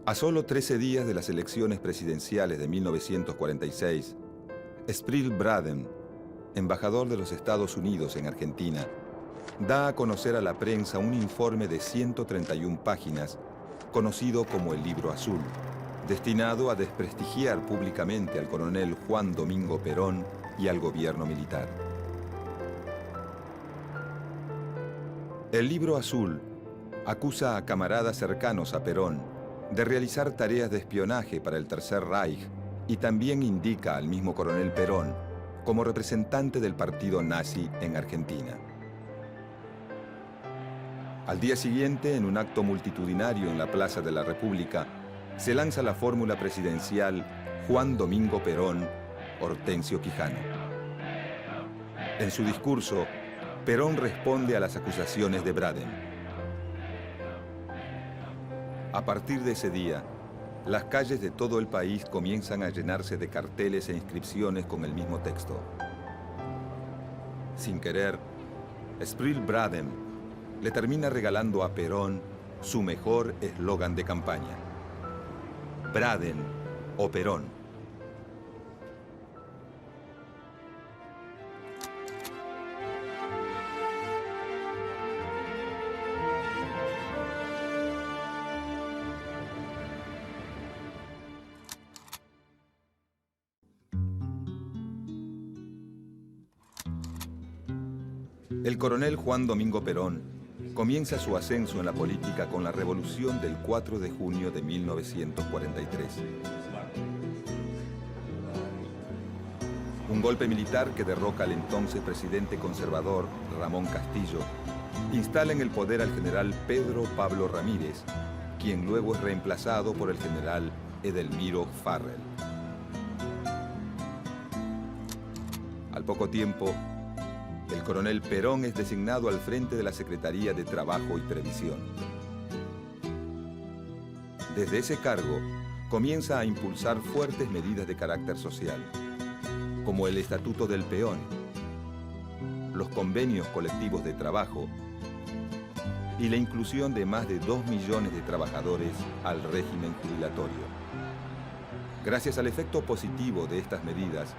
A solo 13 días de las elecciones presidenciales de 1946, Sprill Braden, embajador de los Estados Unidos en Argentina, da a conocer a la prensa un informe de 131 páginas, conocido como el Libro Azul, destinado a desprestigiar públicamente al coronel Juan Domingo Perón y al gobierno militar. El Libro Azul acusa a camaradas cercanos a Perón de realizar tareas de espionaje para el Tercer Reich y también indica al mismo coronel Perón como representante del partido nazi en Argentina. Al día siguiente, en un acto multitudinario en la Plaza de la República, se lanza la fórmula presidencial Juan Domingo Perón, Hortensio Quijano. En su discurso, Perón responde a las acusaciones de Braden. A partir de ese día, las calles de todo el país comienzan a llenarse de carteles e inscripciones con el mismo texto. Sin querer, Sprill Braden le termina regalando a Perón su mejor eslogan de campaña: Braden o Perón. El coronel Juan Domingo Perón comienza su ascenso en la política con la revolución del 4 de junio de 1943. Un golpe militar que derroca al entonces presidente conservador Ramón Castillo instala en el poder al general Pedro Pablo Ramírez, quien luego es reemplazado por el general Edelmiro Farrell. Al poco tiempo, el coronel Perón es designado al frente de la Secretaría de Trabajo y Previsión. Desde ese cargo, comienza a impulsar fuertes medidas de carácter social, como el Estatuto del Peón, los convenios colectivos de trabajo y la inclusión de más de 2 millones de trabajadores al régimen jubilatorio. Gracias al efecto positivo de estas medidas,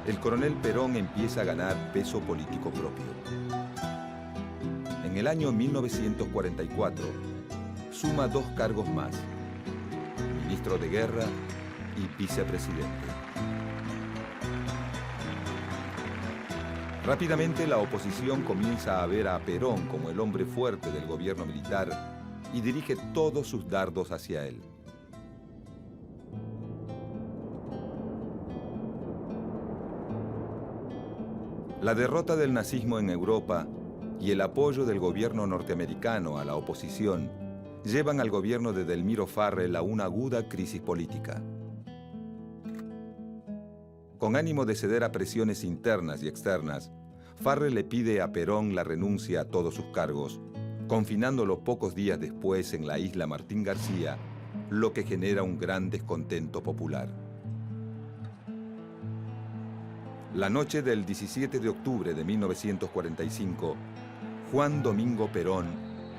el coronel Perón empieza a ganar peso político propio. En el año 1944, suma 2 cargos más: ministro de Guerra y vicepresidente. Rápidamente la oposición comienza a ver a Perón como el hombre fuerte del gobierno militar y dirige todos sus dardos hacia él. La derrota del nazismo en Europa y el apoyo del gobierno norteamericano a la oposición llevan al gobierno de Edelmiro Farrell a una aguda crisis política. Con ánimo de ceder a presiones internas y externas, Farrell le pide a Perón la renuncia a todos sus cargos, confinándolo pocos días después en la isla Martín García, lo que genera un gran descontento popular. La noche del 17 de octubre de 1945, Juan Domingo Perón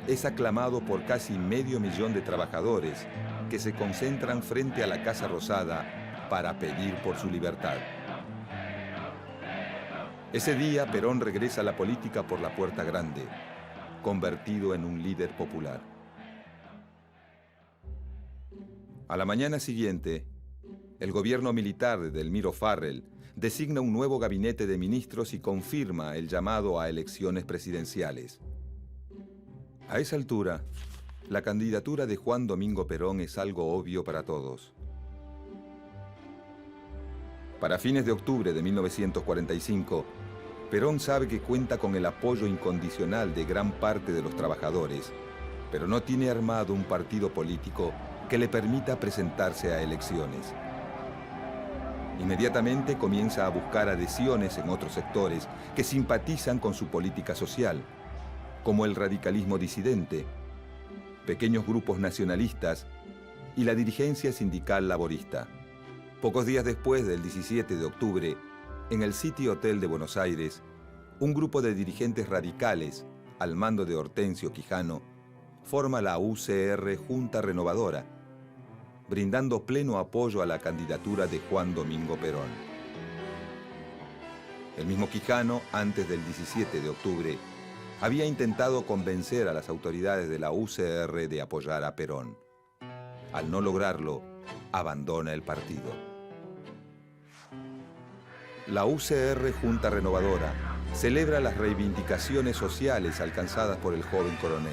es aclamado por casi medio millón de trabajadores que se concentran frente a la Casa Rosada para pedir por su libertad. Ese día, Perón regresa a la política por la puerta grande, convertido en un líder popular. A la mañana siguiente, el gobierno militar de Edelmiro Farrell designa un nuevo gabinete de ministros y confirma el llamado a elecciones presidenciales. A esa altura, la candidatura de Juan Domingo Perón es algo obvio para todos. Para fines de octubre de 1945, Perón sabe que cuenta con el apoyo incondicional de gran parte de los trabajadores, pero no tiene armado un partido político que le permita presentarse a elecciones. Inmediatamente comienza a buscar adhesiones en otros sectores que simpatizan con su política social, como el radicalismo disidente, pequeños grupos nacionalistas y la dirigencia sindical laborista. Pocos días después del 17 de octubre, en el City Hotel de Buenos Aires, un grupo de dirigentes radicales, al mando de Hortensio Quijano, forma la UCR Junta Renovadora, brindando pleno apoyo a la candidatura de Juan Domingo Perón. El mismo Quijano, antes del 17 de octubre, había intentado convencer a las autoridades de la UCR de apoyar a Perón. Al no lograrlo, abandona el partido. La UCR Junta Renovadora celebra las reivindicaciones sociales alcanzadas por el joven coronel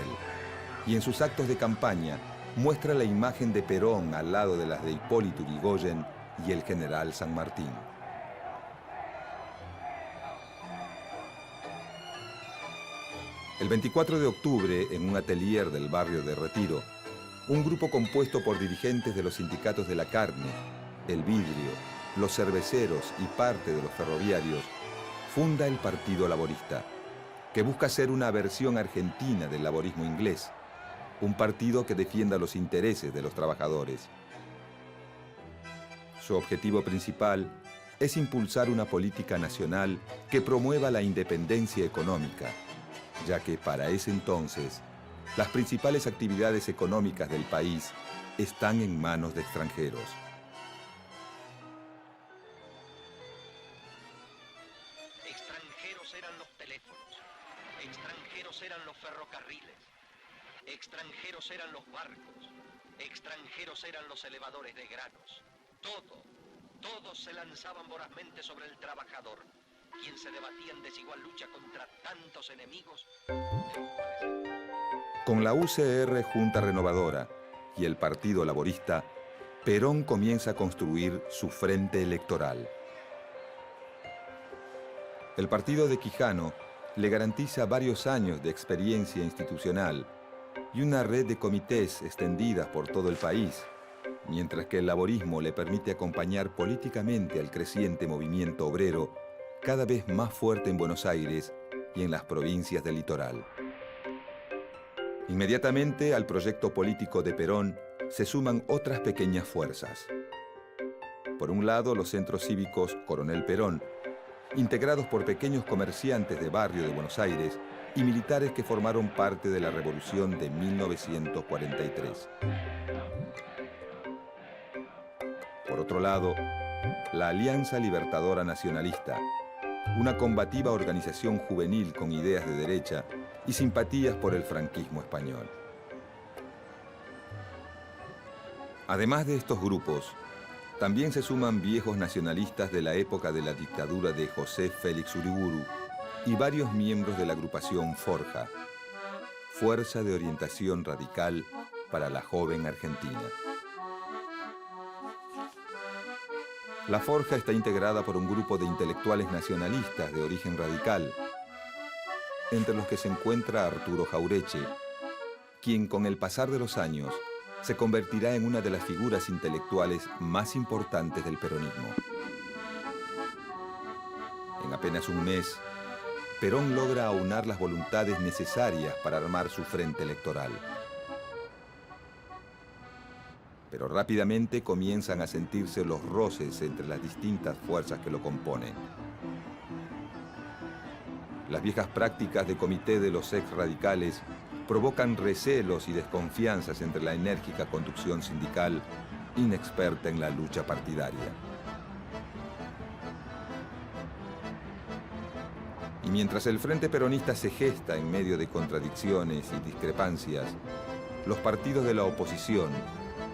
y en sus actos de campaña muestra la imagen de Perón al lado de las de Hipólito Yrigoyen y el general San Martín. El 24 de octubre, en un atelier del barrio de Retiro, un grupo compuesto por dirigentes de los sindicatos de la carne, el vidrio, los cerveceros y parte de los ferroviarios, funda el Partido Laborista, que busca ser una versión argentina del laborismo inglés, un partido que defienda los intereses de los trabajadores. Su objetivo principal es impulsar una política nacional que promueva la independencia económica, ya que para ese entonces las principales actividades económicas del país están en manos de extranjeros. Extranjeros eran los teléfonos, extranjeros eran los ferrocarriles, extranjeros eran los barcos, extranjeros eran los elevadores de granos. Todos se lanzaban vorazmente sobre el trabajador, quien se debatía en desigual lucha contra tantos enemigos. Con la UCR Junta Renovadora y el Partido Laborista, Perón comienza a construir su frente electoral. El partido de Quijano le garantiza varios años de experiencia institucional y una red de comités extendidas por todo el país, mientras que el laborismo le permite acompañar políticamente al creciente movimiento obrero, cada vez más fuerte en Buenos Aires y en las provincias del litoral. Inmediatamente al proyecto político de Perón se suman otras pequeñas fuerzas. Por un lado, los centros cívicos Coronel Perón, integrados por pequeños comerciantes de barrio de Buenos Aires y militares que formaron parte de la Revolución de 1943. Por otro lado, la Alianza Libertadora Nacionalista, una combativa organización juvenil con ideas de derecha y simpatías por el franquismo español. Además de estos grupos, también se suman viejos nacionalistas de la época de la dictadura de José Félix Uriburu y varios miembros de la agrupación Forja, Fuerza de Orientación Radical para la Joven Argentina. La Forja está integrada por un grupo de intelectuales nacionalistas de origen radical, entre los que se encuentra Arturo Jaureche, quien con el pasar de los años se convertirá en una de las figuras intelectuales más importantes del peronismo. En apenas un mes, Perón logra aunar las voluntades necesarias para armar su frente electoral. Pero rápidamente comienzan a sentirse los roces entre las distintas fuerzas que lo componen. Las viejas prácticas de comité de los ex-radicales provocan recelos y desconfianzas entre la enérgica conducción sindical, inexperta en la lucha partidaria. Y mientras el Frente Peronista se gesta en medio de contradicciones y discrepancias, los partidos de la oposición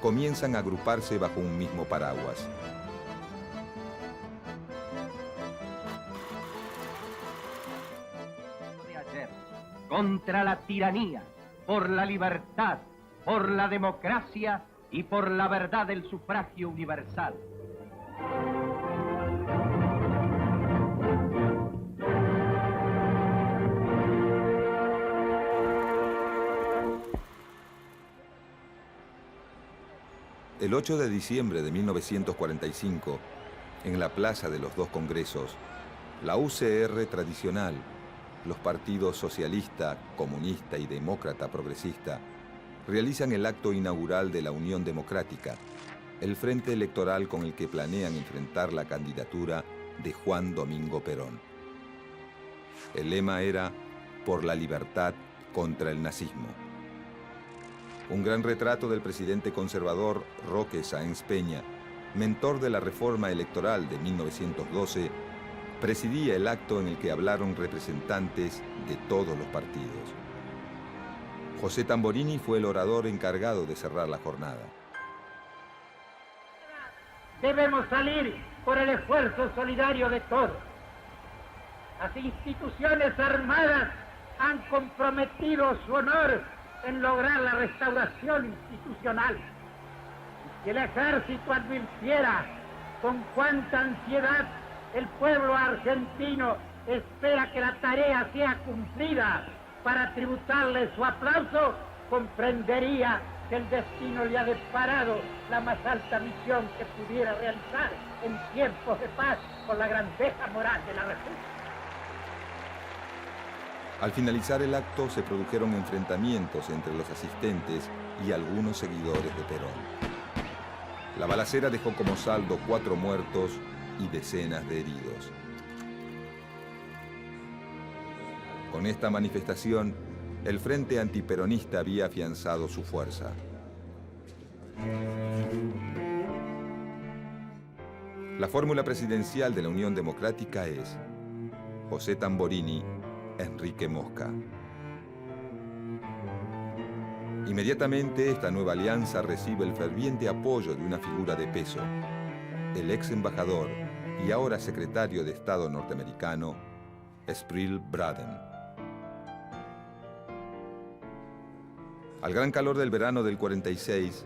comienzan a agruparse bajo un mismo paraguas. Contra la tiranía, por la libertad, por la democracia y por la verdad del sufragio universal. El 8 de diciembre de 1945, en la Plaza de los Dos Congresos, la UCR tradicional, los partidos socialista, comunista y demócrata progresista realizan el acto inaugural de la Unión Democrática, el frente electoral con el que planean enfrentar la candidatura de Juan Domingo Perón. El lema era «Por la libertad contra el nazismo». Un gran retrato del presidente conservador Roque Sáenz Peña, mentor de la reforma electoral de 1912, presidía el acto en el que hablaron representantes de todos los partidos. José Tamborini fue el orador encargado de cerrar la jornada. Debemos salir por el esfuerzo solidario de todos. Las instituciones armadas han comprometido su honor en lograr la restauración institucional. Si el ejército advirtiera con cuánta ansiedad el pueblo argentino espera que la tarea sea cumplida para tributarle su aplauso, comprendería que el destino le ha deparado la más alta misión que pudiera realizar en tiempos de paz con la grandeza moral de la República. Al finalizar el acto se produjeron enfrentamientos entre los asistentes y algunos seguidores de Perón. La balacera dejó como saldo 4 muertos y decenas de heridos. Con esta manifestación, el Frente Antiperonista había afianzado su fuerza. La fórmula presidencial de la Unión Democrática es José Tamborini, Enrique Mosca. Inmediatamente esta nueva alianza recibe el ferviente apoyo de una figura de peso, el ex embajador y ahora secretario de Estado norteamericano, Spryl Braden. Al gran calor del verano del 46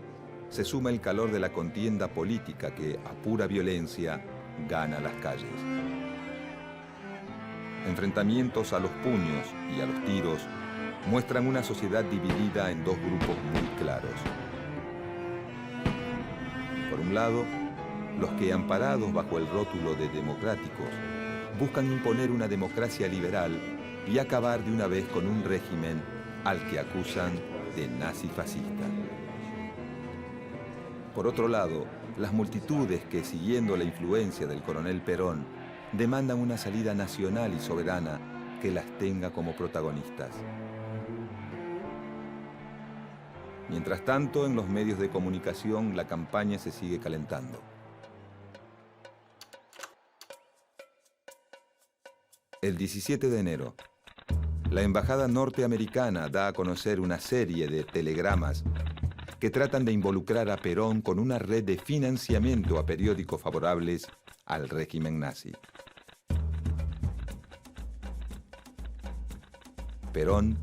se suma el calor de la contienda política que, a pura violencia, gana las calles. Enfrentamientos a los puños y a los tiros muestran una sociedad dividida en 2 grupos muy claros. Por un lado, los que, amparados bajo el rótulo de democráticos, buscan imponer una democracia liberal y acabar de una vez con un régimen al que acusan de nazi-fascista. Por otro lado, las multitudes que, siguiendo la influencia del coronel Perón, demandan una salida nacional y soberana que las tenga como protagonistas. Mientras tanto, en los medios de comunicación la campaña se sigue calentando. El 17 de enero, la embajada norteamericana da a conocer una serie de telegramas que tratan de involucrar a Perón con una red de financiamiento a periódicos favorables al régimen nazi. Perón,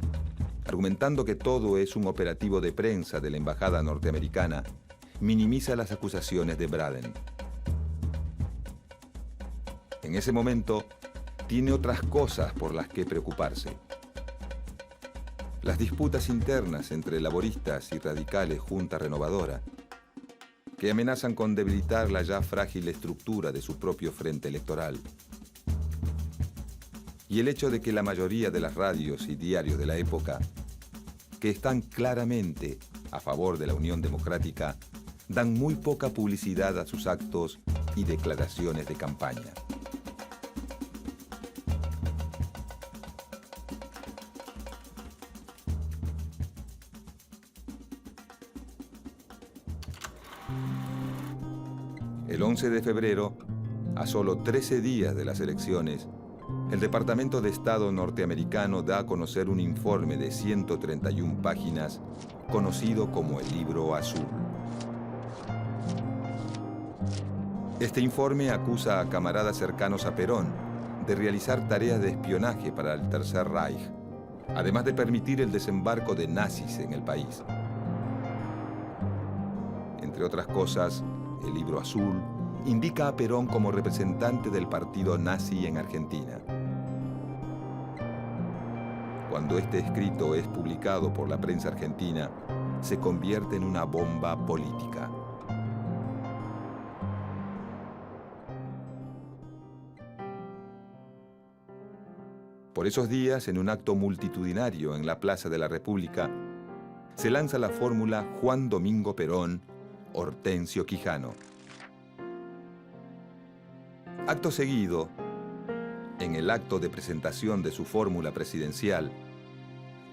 argumentando que todo es un operativo de prensa de la embajada norteamericana, minimiza las acusaciones de Braden. En ese momento, tiene otras cosas por las que preocuparse. Las disputas internas entre laboristas y radicales Junta Renovadora, que amenazan con debilitar la ya frágil estructura de su propio frente electoral. Y el hecho de que la mayoría de las radios y diarios de la época, que están claramente a favor de la Unión Democrática, dan muy poca publicidad a sus actos y declaraciones de campaña. El 11 de febrero, a solo 13 días de las elecciones, el Departamento de Estado norteamericano da a conocer un informe de 131 páginas, conocido como el Libro Azul. Este informe acusa a camaradas cercanos a Perón de realizar tareas de espionaje para el Tercer Reich, además de permitir el desembarco de nazis en el país. Entre otras cosas, el Libro Azul indica a Perón como representante del partido nazi en Argentina. Cuando este escrito es publicado por la prensa argentina, se convierte en una bomba política. Por esos días, en un acto multitudinario en la Plaza de la República, se lanza la fórmula Juan Domingo Perón, Hortensio Quijano. Acto seguido, en el acto de presentación de su fórmula presidencial,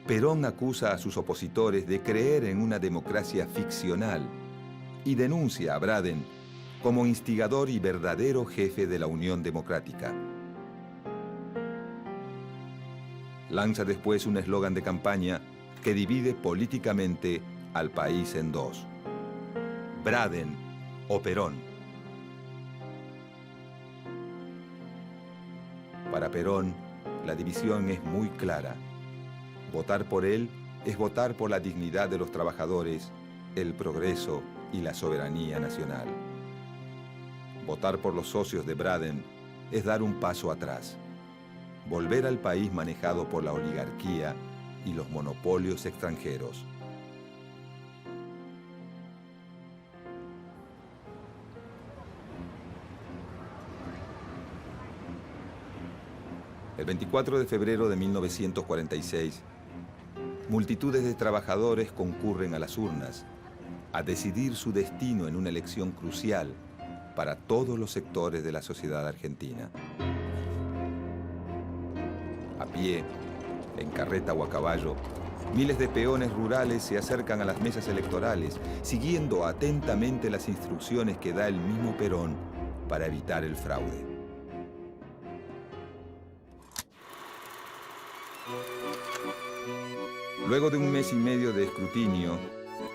Perón acusa a sus opositores de creer en una democracia ficcional y denuncia a Braden como instigador y verdadero jefe de la Unión Democrática. Lanza después un eslogan de campaña que divide políticamente al país en dos: Braden o Perón. Para Perón, la división es muy clara. Votar por él es votar por la dignidad de los trabajadores, el progreso y la soberanía nacional. Votar por los socios de Braden es dar un paso atrás, volver al país manejado por la oligarquía y los monopolios extranjeros. El 24 de febrero de 1946, multitudes de trabajadores concurren a las urnas a decidir su destino en una elección crucial para todos los sectores de la sociedad argentina. A pie, en carreta o a caballo, miles de peones rurales se acercan a las mesas electorales, siguiendo atentamente las instrucciones que da el mismo Perón para evitar el fraude. Luego de un mes y medio de escrutinio,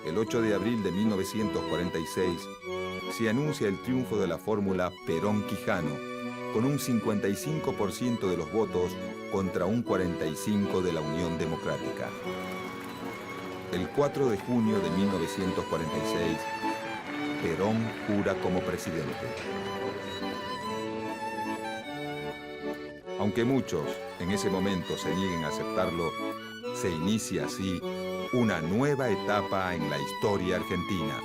el 8 de abril de 1946, se anuncia el triunfo de la fórmula Perón-Quijano, con un 55% de los votos contra un 45% de la Unión Democrática. El 4 de junio de 1946, Perón jura como presidente. Aunque muchos en ese momento se nieguen a aceptarlo, se inicia así una nueva etapa en la historia argentina.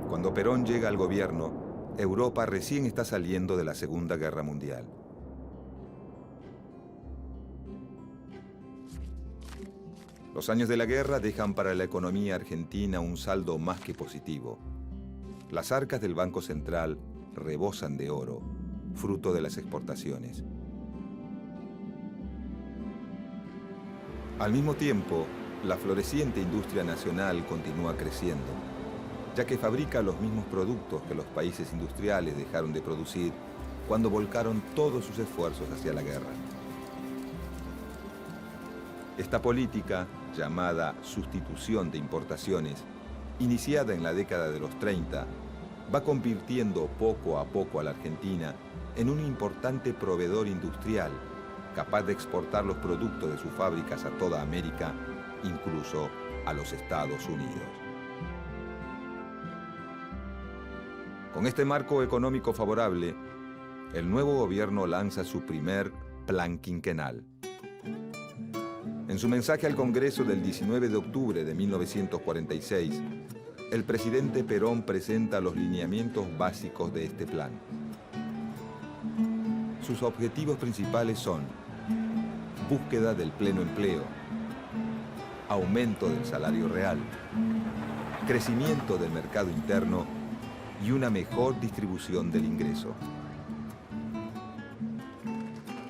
Cuando Perón llega al gobierno, Europa recién está saliendo de la Segunda Guerra Mundial. Los años de la guerra dejan para la economía argentina un saldo más que positivo. Las arcas del Banco Central rebosan de oro, fruto de las exportaciones. Al mismo tiempo, la floreciente industria nacional continúa creciendo, ya que fabrica los mismos productos que los países industriales dejaron de producir cuando volcaron todos sus esfuerzos hacia la guerra. Esta política, llamada sustitución de importaciones, iniciada en la década de los 30, va convirtiendo poco a poco a la Argentina en un importante proveedor industrial, capaz de exportar los productos de sus fábricas a toda América, incluso a los Estados Unidos. Con este marco económico favorable, el nuevo gobierno lanza su primer plan quinquenal. En su mensaje al Congreso del 19 de octubre de 1946, el presidente Perón presenta los lineamientos básicos de este plan. Sus objetivos principales son búsqueda del pleno empleo, aumento del salario real, crecimiento del mercado interno y una mejor distribución del ingreso.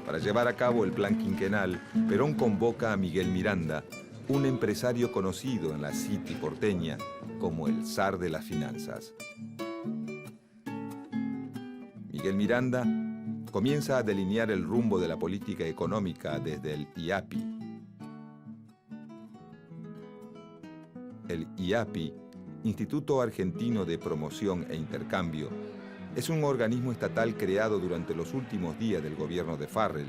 Para llevar a cabo el plan quinquenal, Perón convoca a Miguel Miranda, un empresario conocido en la City porteña como el zar de las finanzas. Miguel Miranda comienza a delinear el rumbo de la política económica desde el IAPI. El IAPI, Instituto Argentino de Promoción e Intercambio, es un organismo estatal creado durante los últimos días del gobierno de Farrell,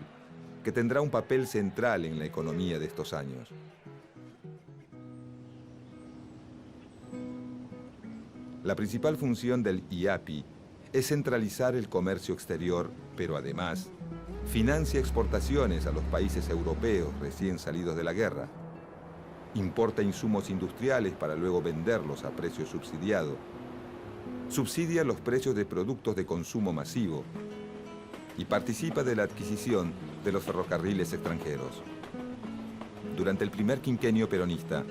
que tendrá un papel central en la economía de estos años. La principal función del IAPI es centralizar el comercio exterior, pero además financia exportaciones a los países europeos recién salidos de la guerra, importa insumos industriales para luego venderlos a precio subsidiado, subsidia los precios de productos de consumo masivo y participa de la adquisición de los ferrocarriles extranjeros. Durante el primer quinquenio peronista,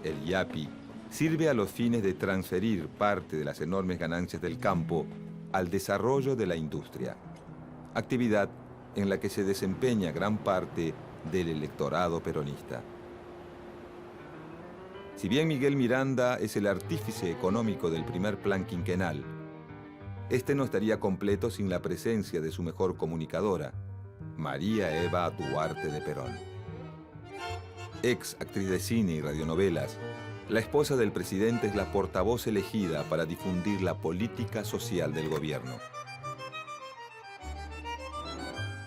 el IAPI sirve a los fines de transferir parte de las enormes ganancias del campo al desarrollo de la industria, actividad en la que se desempeña gran parte del electorado peronista. Si bien Miguel Miranda es el artífice económico del primer plan quinquenal, este no estaría completo sin la presencia de su mejor comunicadora, María Eva Duarte de Perón. Ex actriz de cine y radionovelas, la esposa del presidente es la portavoz elegida para difundir la política social del gobierno.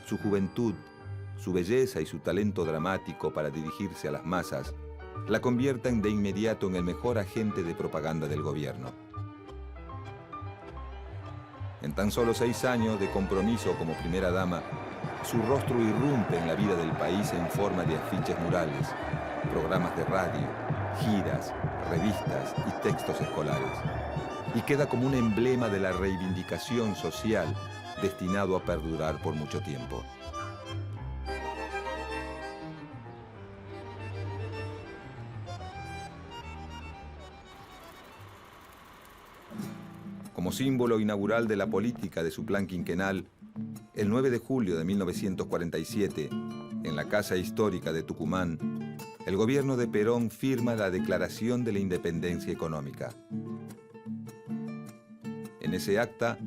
Su juventud, su belleza y su talento dramático para dirigirse a las masas la convierten de inmediato en el mejor agente de propaganda del gobierno. En tan solo 6 años de compromiso como primera dama, su rostro irrumpe en la vida del país en forma de afiches murales, programas de radio, giras, revistas y textos escolares, y queda como un emblema de la reivindicación social destinado a perdurar por mucho tiempo. Como símbolo inaugural de la política de su plan quinquenal, el 9 de julio de 1947, en la Casa Histórica de Tucumán, el gobierno de Perón firma la Declaración de la Independencia Económica. En ese acta,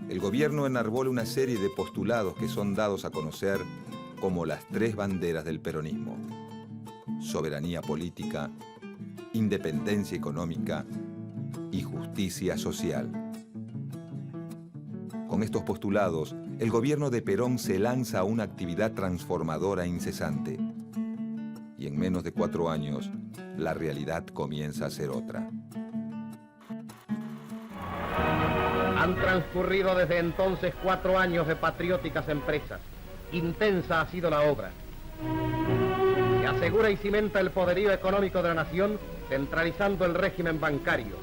el gobierno enarbola una serie de postulados que son dados a conocer como las 3 banderas del peronismo: soberanía política, independencia económica y justicia social. Con estos postulados, el gobierno de Perón se lanza a una actividad transformadora incesante. Y en menos de 4 años, la realidad comienza a ser otra. Han transcurrido desde entonces 4 años de patrióticas empresas. Intensa ha sido la obra. Se asegura y cimenta el poderío económico de la nación, centralizando el régimen bancario.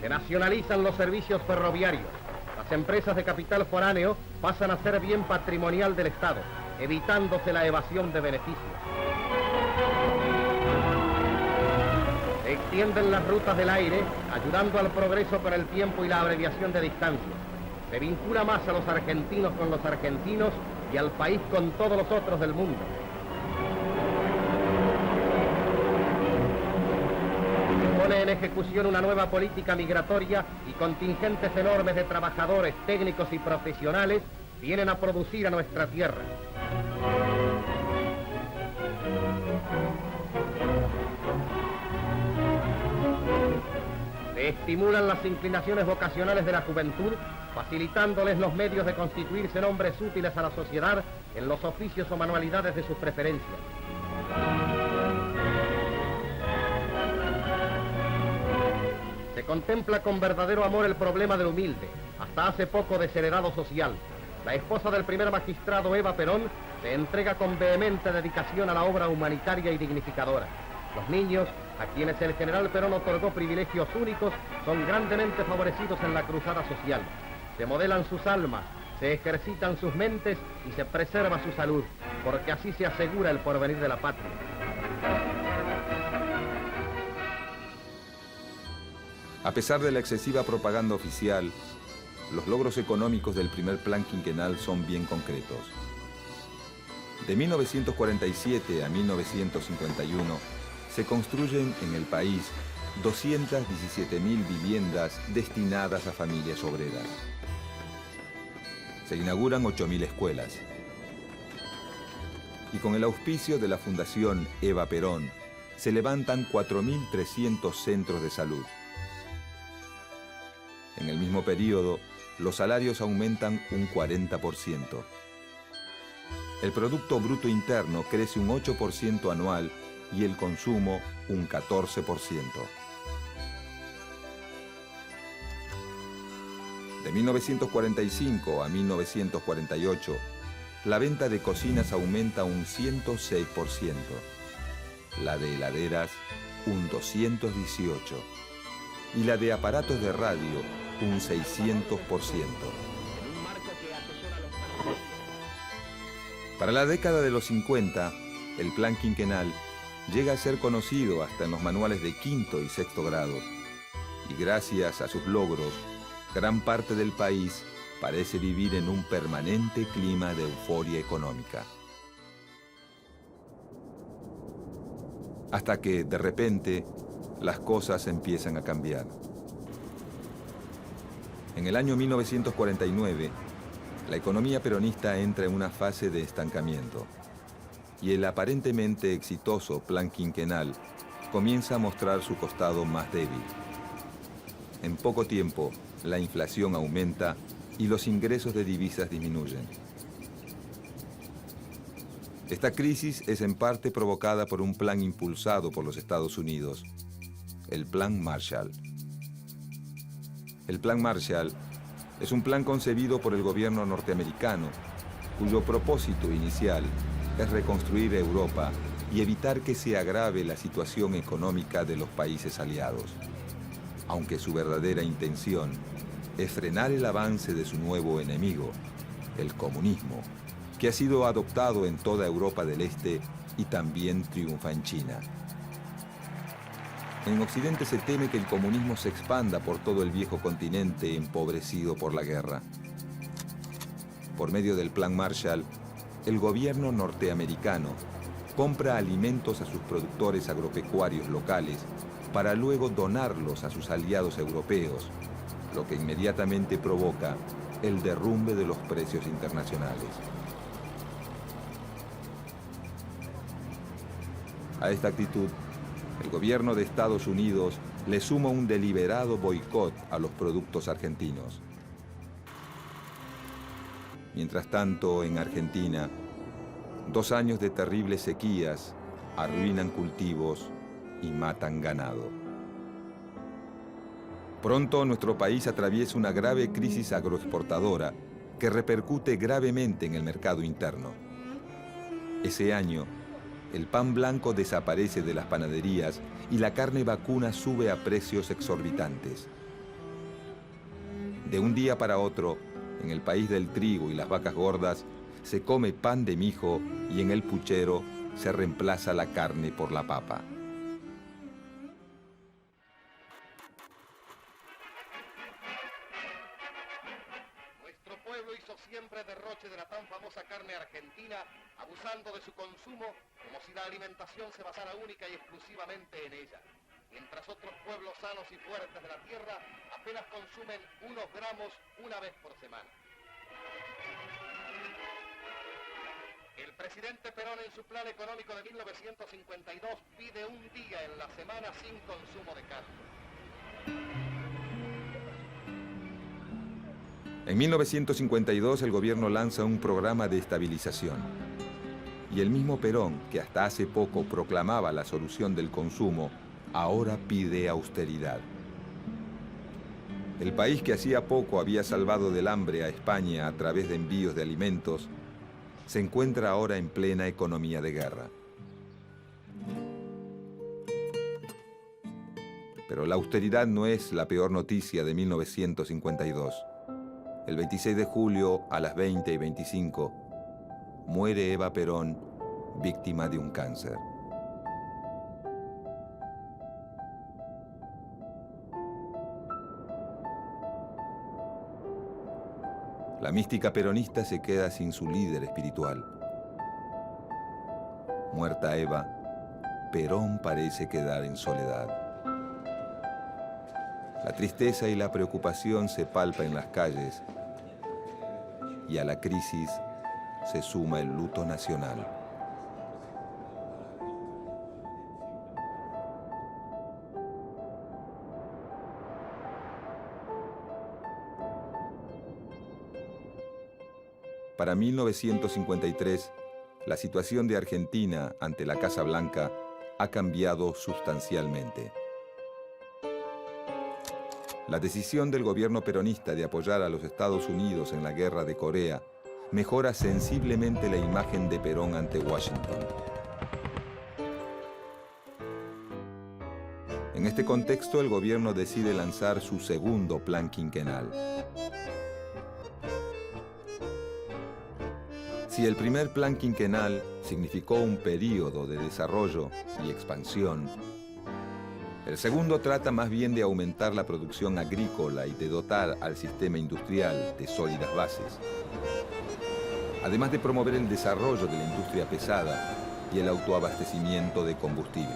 Se nacionalizan los servicios ferroviarios. Las empresas de capital foráneo pasan a ser bien patrimonial del Estado, evitándose la evasión de beneficios. Se extienden las rutas del aire, ayudando al progreso con el tiempo y la abreviación de distancias. Se vincula más a los argentinos con los argentinos y al país con todos los otros del mundo. Se pone en ejecución una nueva política migratoria y contingentes enormes de trabajadores, técnicos y profesionales vienen a producir a nuestra tierra. Se estimulan las inclinaciones vocacionales de la juventud, facilitándoles los medios de constituirse en hombres útiles a la sociedad en los oficios o manualidades de sus preferencias. Se contempla con verdadero amor el problema del humilde, hasta hace poco desheredado social. La esposa del primer magistrado, Eva Perón, se entrega con vehemente dedicación a la obra humanitaria y dignificadora. Los niños, a quienes el general Perón otorgó privilegios únicos, son grandemente favorecidos en la cruzada social. Se modelan sus almas, se ejercitan sus mentes y se preserva su salud, porque así se asegura el porvenir de la patria. A pesar de la excesiva propaganda oficial, los logros económicos del primer plan quinquenal son bien concretos. De 1947 a 1951, se construyen en el país 217.000 viviendas destinadas a familias obreras. Se inauguran 8.000 escuelas. Y con el auspicio de la Fundación Eva Perón, se levantan 4.300 centros de salud. En el mismo periodo, los salarios aumentan un 40%. El Producto Bruto Interno crece un 8% anual y el consumo un 14%. De 1945 a 1948, la venta de cocinas aumenta un 106%, la de heladeras un 218% y la de aparatos de radio un 600%. Para la década de los 50, el plan quinquenal llega a ser conocido hasta en los manuales de quinto y sexto grado, y gracias a sus logros, gran parte del país parece vivir en un permanente clima de euforia económica. Hasta que, de repente, las cosas empiezan a cambiar. En el año 1949, la economía peronista entra en una fase de estancamiento y el aparentemente exitoso plan quinquenal comienza a mostrar su costado más débil. En poco tiempo, la inflación aumenta y los ingresos de divisas disminuyen. Esta crisis es en parte provocada por un plan impulsado por los Estados Unidos, el Plan Marshall. El Plan Marshall es un plan concebido por el gobierno norteamericano, cuyo propósito inicial es reconstruir Europa y evitar que se agrave la situación económica de los países aliados, aunque su verdadera intención es frenar el avance de su nuevo enemigo, el comunismo, que ha sido adoptado en toda Europa del Este y también triunfa en China. En Occidente se teme que el comunismo se expanda por todo el viejo continente empobrecido por la guerra. Por medio del Plan Marshall, el gobierno norteamericano compra alimentos a sus productores agropecuarios locales para luego donarlos a sus aliados europeos, lo que inmediatamente provoca el derrumbe de los precios internacionales. A esta actitud, el gobierno de Estados Unidos le suma un deliberado boicot a los productos argentinos. Mientras tanto, en Argentina, 2 años de terribles sequías arruinan cultivos y matan ganado. Pronto nuestro país atraviesa una grave crisis agroexportadora que repercute gravemente en el mercado interno. Ese año, el pan blanco desaparece de las panaderías y la carne vacuna sube a precios exorbitantes. De un día para otro, en el país del trigo y las vacas gordas, se come pan de mijo y en el puchero se reemplaza la carne por la papa. Nuestro pueblo hizo siempre derroche de la tan famosa carne argentina, abusando de su consumo como si la alimentación se basara única y exclusivamente en ella. Mientras otros pueblos sanos y fuertes de la tierra apenas consumen unos gramos una vez por semana. El presidente Perón en su plan económico de 1952 pide un día en la semana sin consumo de carne. En 1952 el gobierno lanza un programa de estabilización. Y el mismo Perón, que hasta hace poco proclamaba la solución del consumo, ahora pide austeridad. El país que hacía poco había salvado del hambre a España a través de envíos de alimentos, se encuentra ahora en plena economía de guerra. Pero la austeridad no es la peor noticia de 1952. El 26 de julio, a las 20:25, muere Eva Perón, víctima de un cáncer. La mística peronista se queda sin su líder espiritual. Muerta Eva, Perón parece quedar en soledad. La tristeza y la preocupación se palpa en las calles y a la crisis se suma el luto nacional. Para 1953, la situación de Argentina ante la Casa Blanca ha cambiado sustancialmente. La decisión del gobierno peronista de apoyar a los Estados Unidos en la guerra de Corea mejora sensiblemente la imagen de Perón ante Washington. En este contexto, el gobierno decide lanzar su segundo plan quinquenal. Si el primer plan quinquenal significó un período de desarrollo y expansión, El segundo trata más bien de aumentar la producción agrícola y de dotar al sistema industrial de sólidas bases, además de promover el desarrollo de la industria pesada y el autoabastecimiento de combustible.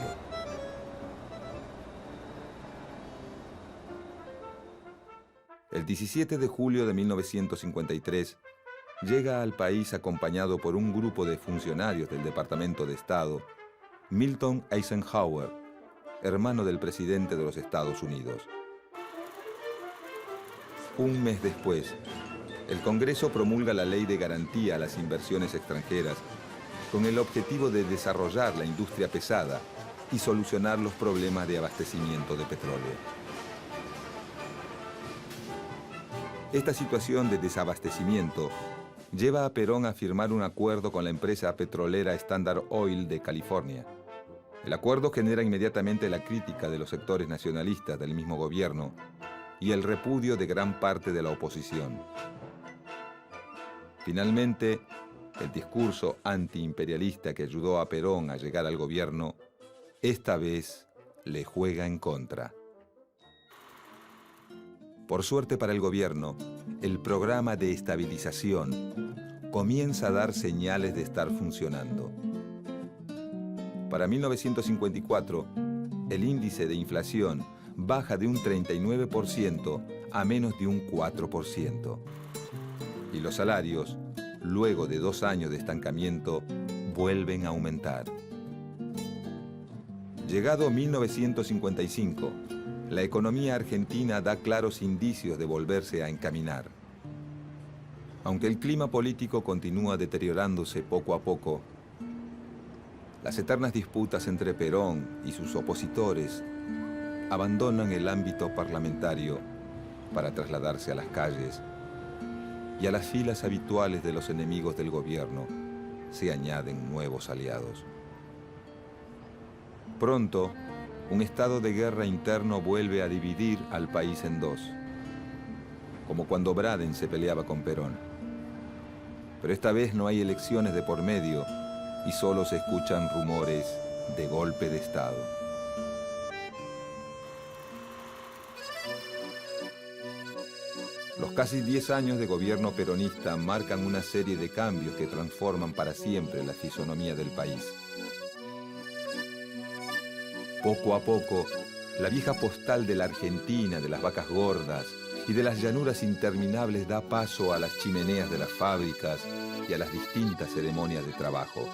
El 17 de julio de 1953 llega al país acompañado por un grupo de funcionarios del Departamento de Estado, Milton Eisenhower, hermano del presidente de los Estados Unidos. Un mes después, el Congreso promulga la Ley de Garantía a las Inversiones Extranjeras con el objetivo de desarrollar la industria pesada y solucionar los problemas de abastecimiento de petróleo. Esta situación de desabastecimiento lleva a Perón a firmar un acuerdo con la empresa petrolera Standard Oil de California. El acuerdo genera inmediatamente la crítica de los sectores nacionalistas del mismo gobierno y el repudio de gran parte de la oposición. Finalmente, el discurso antiimperialista que ayudó a Perón a llegar al gobierno, esta vez le juega en contra. Por suerte para el gobierno, el programa de estabilización comienza a dar señales de estar funcionando. Para 1954, el índice de inflación baja de un 39% a menos de un 4%. Y los salarios, luego de 2 años de estancamiento, vuelven a aumentar. Llegado 1955, la economía argentina da claros indicios de volverse a encaminar. Aunque el clima político continúa deteriorándose poco a poco, las eternas disputas entre Perón y sus opositores abandonan el ámbito parlamentario para trasladarse a las calles, y a las filas habituales de los enemigos del gobierno se añaden nuevos aliados. Pronto, un estado de guerra interno vuelve a dividir al país en dos, como cuando Braden se peleaba con Perón. Pero esta vez no hay elecciones de por medio y solo se escuchan rumores de golpe de Estado. Los casi 10 años de gobierno peronista marcan una serie de cambios que transforman para siempre la fisonomía del país. Poco a poco, la vieja postal de la Argentina, de las vacas gordas y de las llanuras interminables da paso a las chimeneas de las fábricas y a las distintas ceremonias de trabajo.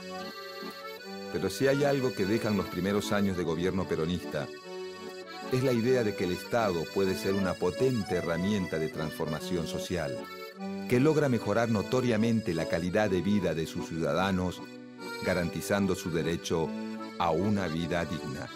Pero si hay algo que dejan los primeros años de gobierno peronista, es la idea de que el Estado puede ser una potente herramienta de transformación social, que logra mejorar notoriamente la calidad de vida de sus ciudadanos, garantizando su derecho a una vida digna.